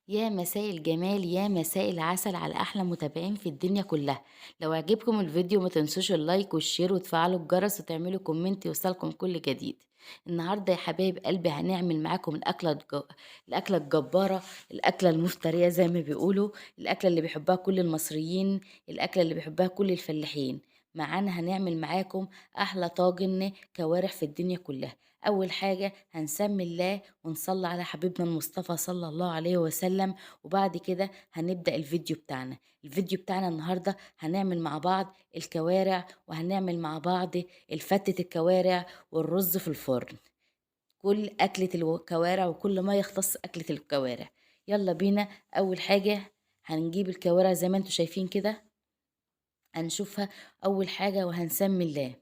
يا مساء الجمال يا مساء العسل على احلى متابعين في الدنيا كلها. لو عجبكم الفيديو ما تنسوش اللايك والشير وتفعلوا الجرس وتعملوا كومنت يوصلكم كل جديد. النهارده يا حبايب قلبي هنعمل معاكم الاكله الجباره، الاكله المفتريه زي ما بيقولوا، الاكله اللي بيحبها كل المصريين، الاكله اللي بيحبها كل الفلاحين. معانا هنعمل معاكم احلى طاجن كوارع في الدنيا كلها. اول حاجه هنسمي الله ونصلي على حبيبنا المصطفى صلى الله عليه وسلم، وبعد كده هنبدأ الفيديو بتاعنا النهاردة. هنعمل مع بعض الكوارع، وهنعمل مع بعض الفتة الكوارع والرز في الفرن، كل أكلة الكوارع وكل ما يختص أكلة الكوارع. يلا بينا. أول حاجة هنجيب الكوارع زي ما انتوا شايفين كده، هنشوفها أول حاجة وهنسمي الله.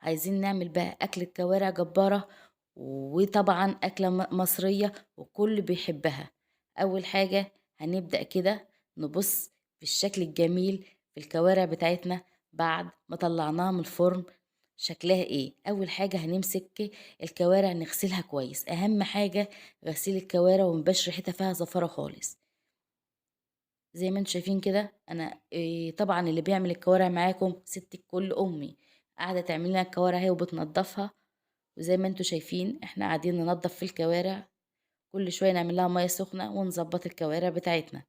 عايزين نعمل بقى أكلة كوارع جبارة، وطبعا أكلة مصرية وكل بيحبها. أول حاجة هنبدأ كده نبص في الشكل الجميل في الكوارع بتاعتنا بعد ما طلعناها من الفرن. شكلها ايه؟ أول حاجة هنمسك الكوارع نغسلها كويس، أهم حاجة غسيل الكوارع ومبقاش ريحتها فيها زفرة خالص. زي ما انتوا شايفين كده انا طبعا اللي بيعمل الكوارع معاكم ست الكل امي، قاعده تعمل لنا الكوارع هي وبتنضفها. وزي ما انتوا شايفين احنا قاعدين ننضف في الكوارع، كل شويه نعمل لها ميه سخنه ونظبط الكوارع بتاعتنا،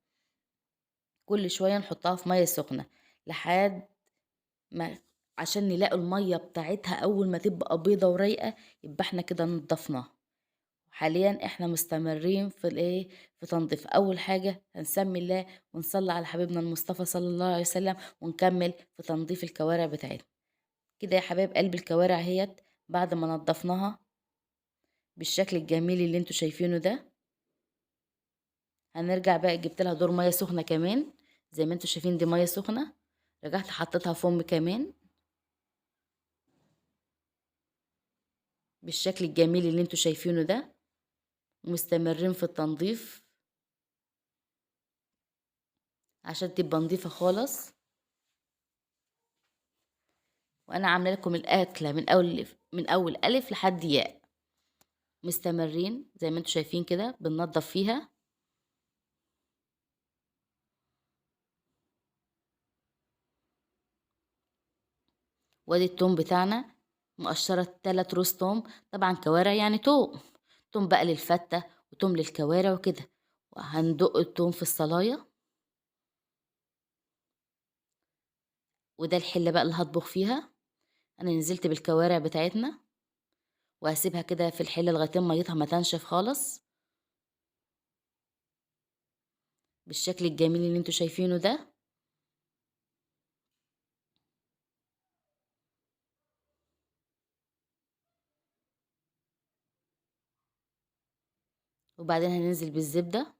كل شويه نحطها في ميه سخنه لحد ما، عشان نلاقي الميه بتاعتها اول ما تبقى بيضه ورايقه يبقى احنا كده نضفناها. حاليا احنا مستمرين في الايه، في تنظيف. اول حاجة هنسمي الله ونصلي على حبيبنا المصطفى صلى الله عليه وسلم، ونكمل في تنظيف الكوارع بتاعتنا. كده يا حبايب قلب الكوارع اهيت بعد ما نضفناها بالشكل الجميل اللي انتوا شايفينه ده. هنرجع بقى، جبت لها دور مية سخنة كمان، زي ما انتوا شايفين دي مية سخنة، رجعت حطيتها في ام كمان بالشكل الجميل اللي انتوا شايفينه ده. مستمرين في التنظيف عشان تبقى نظيفة خالص. وانا عامله لكم الاكله من اول الف لحد ياء، مستمرين زي ما انتم شايفين كده بننضف فيها. وادي التوم بتاعنا، مقشره 3 روز توم، طبعا كوارع يعني توم، توم بقى للفته وتوم للكوارع وكده. وهندق التوم في الصلايه، وده الحله بقى اللي هطبخ فيها. انا نزلت بالكوارع بتاعتنا وهسيبها كده في الحله لغايه ما ميتها ما تنشف خالص بالشكل الجميل اللي انتوا شايفينه ده. وبعدين هننزل بالزبده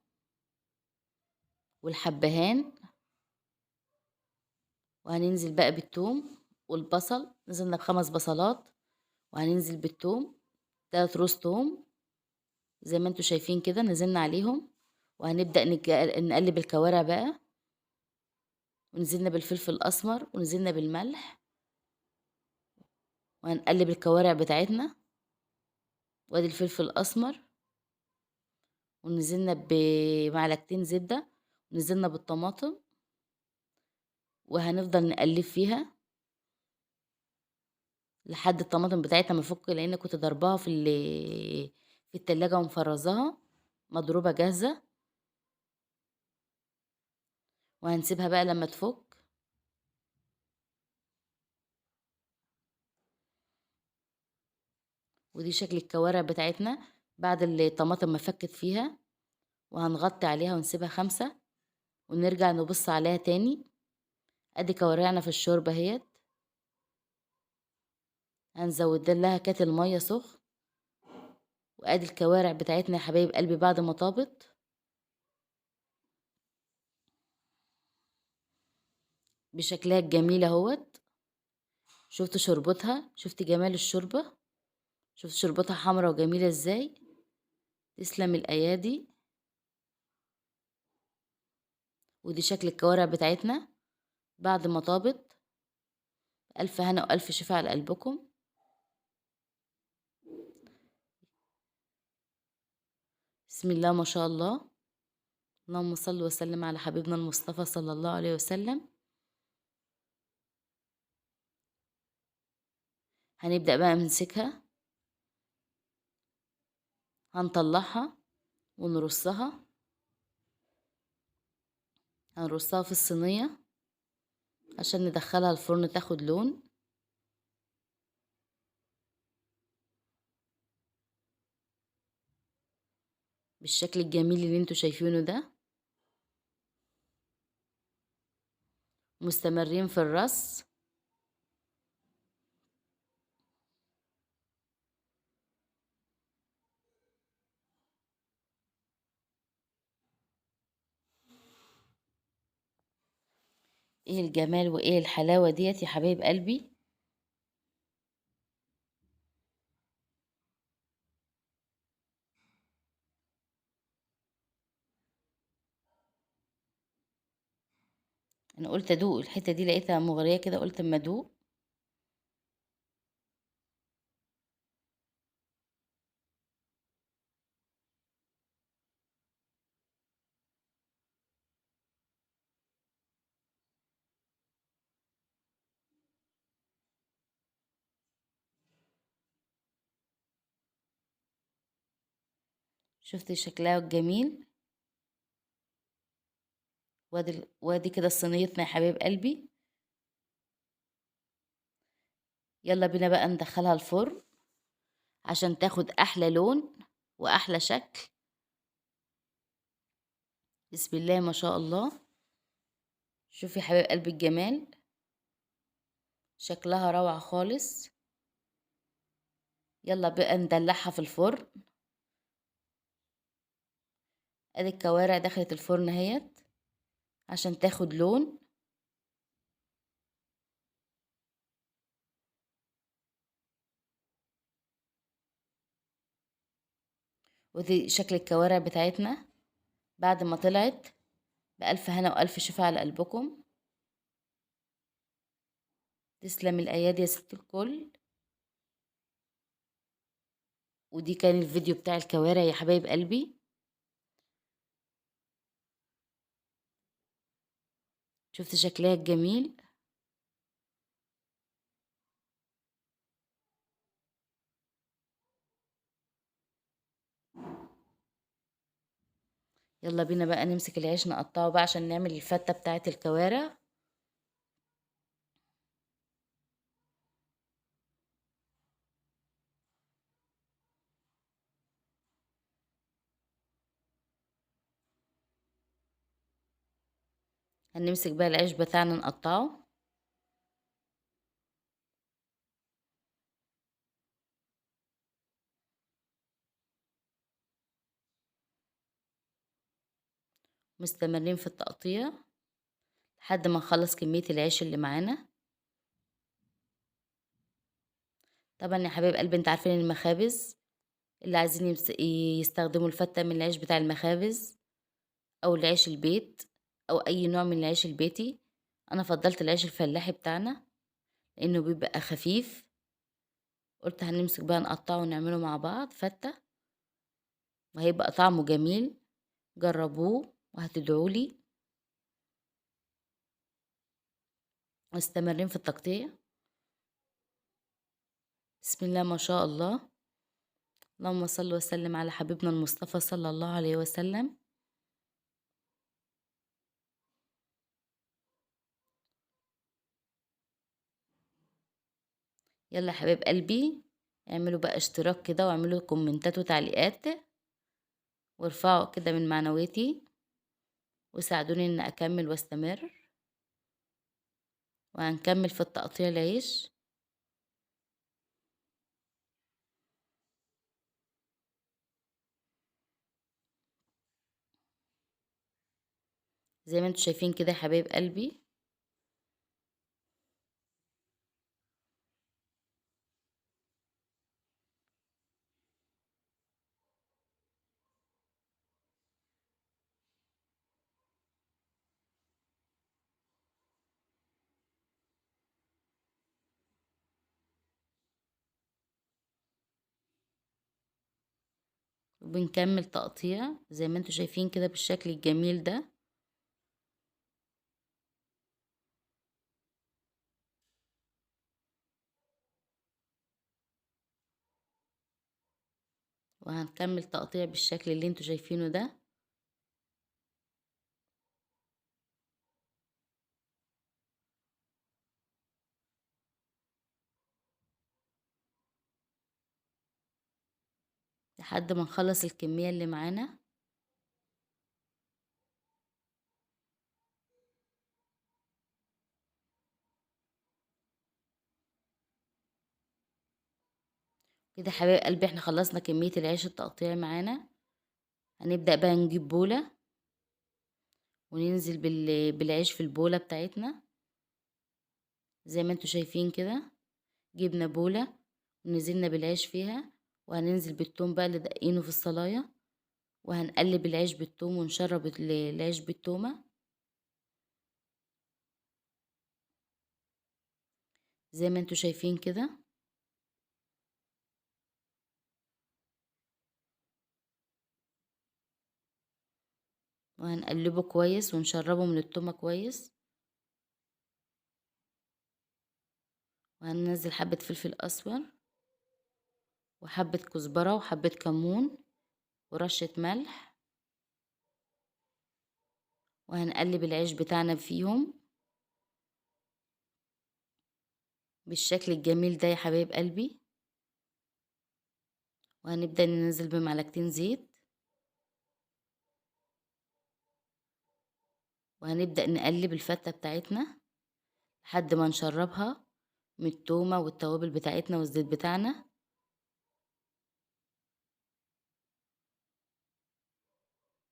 والحبهان، وهننزل بقى بالثوم والبصل، نزلنا ب5 بصلات، وهننزل بالثوم 3 روز توم زي ما انتوا شايفين كده نزلنا عليهم. وهنبدأ نقلب الكوارع بقى، ونزلنا بالفلفل الأسمر ونزلنا بالملح، وهنقلب الكوارع بتاعتنا. وادي الفلفل الأسمر، ونزلنا بمعلقتين زبدة، ونزلنا بالطماطم، وهنفضل نقلب فيها لحد الطماطم بتاعتها ما تفك، لان كنت ضرباها في التلاجة ومفرزاها مضروبة جاهزة. وهنسيبها بقى لما تفك. ودي شكل الكوارع بتاعتنا بعد اللي الطماطم ما فكت فيها. وهنغطي عليها ونسيبها 5، ونرجع نبص عليها تاني. ادي كوارعنا في الشوربة اهيت، هنزود لها كاتل مية سخن. وادي الكوارع بتاعتنا يا حبايب قلبي بعد ما طابت بشكلها الجميل اهوت. شفت شربتها؟ شفت جمال الشوربة؟ شفت شربتها حمرا وجميلة ازاي؟ تسلم الايادي. ودي شكل الكوارع بتاعتنا بعد ما طابت. الف هنا والف شفاء على قلبكم. بسم الله ما شاء الله. اللهم صل وسلم على حبيبنا المصطفى صلى الله عليه وسلم. هنبدأ بقى نمسكها، هنطلعها ونرصها، هنرصها في الصينية عشان ندخلها الفرن تاخد لون. بالشكل الجميل اللي انتوا شايفينه ده. مستمرين في الرص. ايه الجمال وايه الحلاوة ديت يا حبايب قلبي. انا قلت ادوق الحتة دي، لقيتها مغرية كده، قلت اما ادوق. شفت شكلها الجميل. وادي كده صينيتنا يا حبايب قلبي. يلا بينا بقى ندخلها الفرن عشان تاخد احلى لون واحلى شكل. بسم الله ما شاء الله. شوفي يا حبايب قلبي الجمال، شكلها روعة خالص. يلا بقى ندلعها في الفرن. ادي الكوارع دخلت الفرن اهيت عشان تاخد لون. ودي شكل الكوارع بتاعتنا بعد ما طلعت. بألف هنا وألف شفا على قلبكم. تسلم الأيادي يا ست الكل. ودي كان الفيديو بتاع الكوارع يا حبايب قلبي. شفت شكلها الجميل. يلا بينا بقى نمسك العيش نقطعه بقى عشان نعمل الفتة بتاعت الكوارع. هنمسك بقى العيش بتاعنا نقطعه. مستمرين في التقطيع لحد ما نخلص كمية العيش اللي معانا. طبعا يا حبايب قلبي انت عارفين المخابز اللي عايزين يستخدموا الفتة من العيش بتاع المخابز او العيش البيت او اي نوع من العيش البيتي. انا فضلت العيش الفلاحي بتاعنا لانه بيبقى خفيف. قلت هنمسك بقى نقطعه ونعمله مع بعض فتة وهيبقى طعمه جميل. جربوه وهتدعولي. مستمرين في التقطيع. بسم الله ما شاء الله. اللهم صل وسلم على حبيبنا المصطفى صلى الله عليه وسلم. يلا يا حبايب قلبي، اعملوا بقى اشتراك كده واعملوا كومنتات وتعليقات وارفعوا كده من معنويتي وساعدوني ان اكمل واستمر. وهنكمل في التقطيع العيش زي ما انتوا شايفين كده يا حبايب قلبي. وبنكمل تقطيع زي ما انتوا شايفين كده بالشكل الجميل ده. وهنكمل تقطيع بالشكل اللي انتوا شايفينه ده. لحد ما نخلص الكمية اللي معانا. كده يا حبايب قلبي احنا خلصنا كمية العيش التقطيع معانا. هنبدأ بقى نجيب بولة وننزل بالعيش في البولة بتاعتنا زي ما انتوا شايفين كده. جبنا بولة ونزلنا بالعيش فيها، وهننزل بالثوم بقى اللي دقينه في الصلاية، وهنقلب العيش بالثوم ونشرب العيش بالتومة زي ما انتوا شايفين كده. وهنقلبه كويس ونشربه من التومة كويس. وهننزل حبة فلفل أسمر وحبة كزبرة وحبة كمون ورشة ملح، وهنقلب العيش بتاعنا فيهم بالشكل الجميل ده يا حبايب قلبي. وهنبدأ ننزل بمعلقتين زيت، وهنبدأ نقلب الفتة بتاعتنا لحد ما نشربها من التومة والتوابل بتاعتنا والزيت بتاعنا.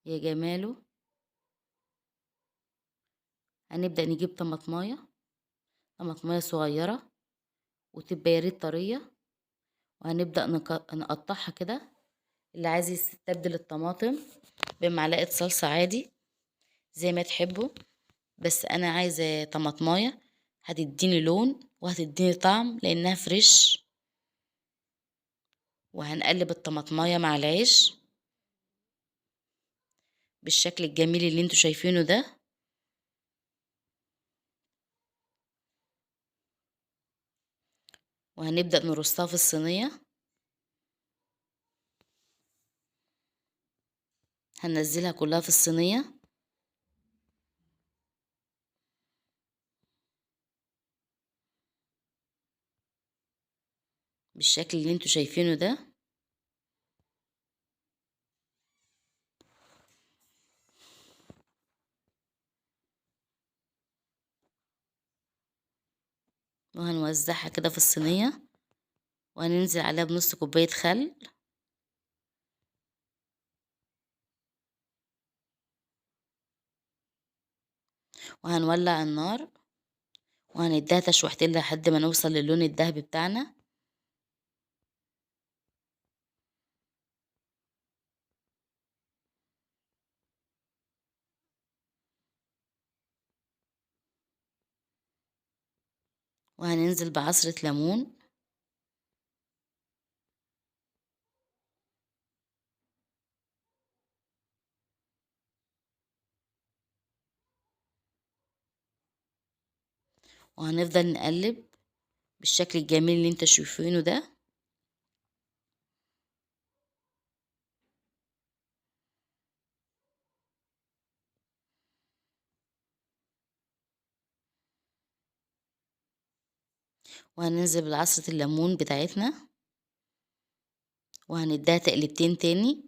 يا جماله. هنبدأ نجيب طماطماية صغيرة وتبقى ياريت طرية، وهنبدأ نقطعها كده. اللي عايز يستبدل الطماطم بمعلقة صلصة عادي زي ما تحبوا، بس أنا عايزة طماطماية هتديني لون وهتديني طعم لأنها فريش. وهنقلب الطماطماية مع العيش بالشكل الجميل اللي انتوا شايفينه ده. وهنبدأ نرصها في الصينية. هننزلها كلها في الصينية بالشكل اللي انتوا شايفينه ده. وهنوزعها كده في الصينية، وهننزل عليها بنص كوباية خل. وهنولع النار وهنديها تشويحتين لحد ما نوصل للون الذهبي بتاعنا. وهننزل بعصرة ليمون. وهنفضل نقلب بالشكل الجميل اللي انتوا شايفينه ده. وهننزل بعصرة الليمون بتاعتنا وهنديها تقلبتين تاني.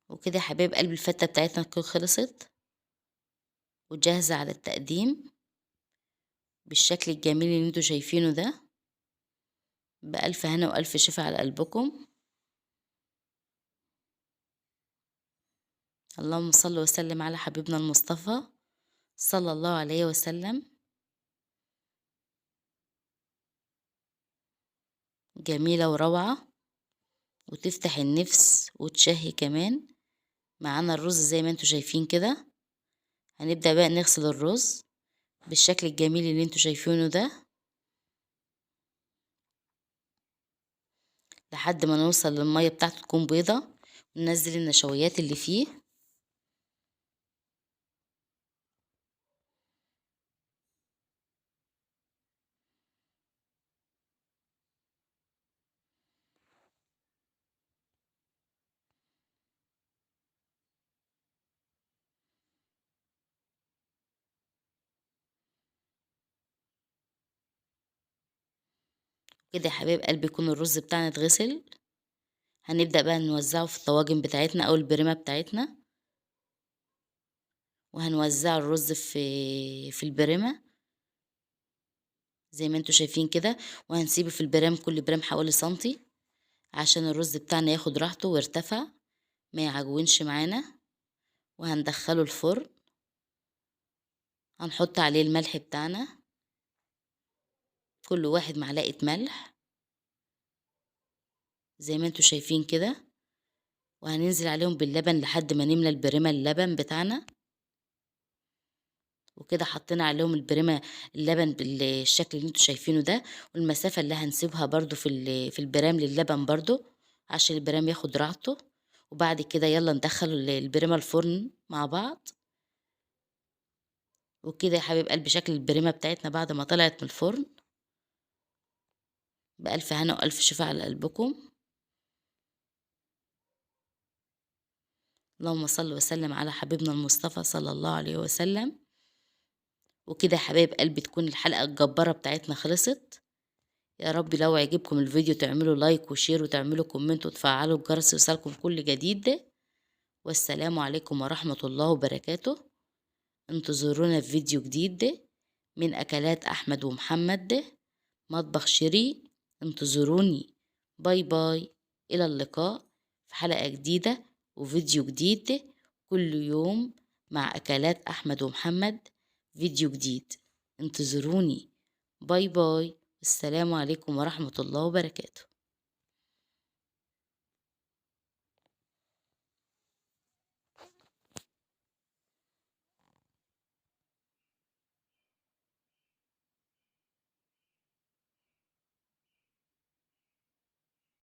وكده يا حبايب قلب الفتة بتاعتنا تكون خلصت وجاهزة على التقديم بالشكل الجميل اللي انتوا شايفينه ده. بألف هنا وألف شفا على قلبكم. اللهم صل وسلم على حبيبنا المصطفى صلى الله عليه وسلم. جميلة وروعة وتفتح النفس وتشهي كمان. معانا الرز زي ما انتوا شايفين كده. هنبدأ بقى نغسل الرز بالشكل الجميل اللي انتوا شايفينه ده لحد ما نوصل للمية بتاعته تكون بيضة، وننزل النشويات اللي فيه. كده يا حبايب قلبي يكون الرز بتاعنا اتغسل. هنبدأ بقى نوزعه في الطواجن بتاعتنا او البريمة بتاعتنا، وهنوزع الرز في البريمة زي ما انتوا شايفين كده، وهنسيبه في البرام كل برام حوالي سنتي عشان الرز بتاعنا ياخد راحته ويرتفع ما يعجونش معانا. وهندخله الفرن، هنحط عليه الملح بتاعنا، كل واحد معلقة ملح زي ما انتوا شايفين كده، وهننزل عليهم باللبن لحد ما نملى البريمة اللبن بتاعنا. وكده حطينا عليهم البريمة اللبن بالشكل اللي انتوا شايفينه ده، والمسافة اللي هنسيبها برضو في البرام للبن برضو عشان البرام ياخد راحته. وبعد كده يلا ندخل البريمة الفرن مع بعض. وكده يا حبيب قلبي شكل البريمة بتاعتنا بعد ما طلعت من الفرن، بألف هنا وألف شفا على قلبكم. اللهم صل وسلم على حبيبنا المصطفى صلى الله عليه وسلم. وكده يا حبايب قلبي تكون الحلقة الجبارة بتاعتنا خلصت. يا رب لو عجبكم الفيديو تعملوا لايك وشير وتعملوا كومنت وتفعلوا الجرس يوصلكم كل جديد. والسلام عليكم ورحمة الله وبركاته. انتظرونا في فيديو جديد من أكلات أحمد ومحمد مطبخ شيري. انتظروني. باي باي. إلى اللقاء في حلقة جديدة وفيديو جديد كل يوم مع أكلات أحمد ومحمد فيديو جديد. انتظروني. باي باي. السلام عليكم ورحمة الله وبركاته.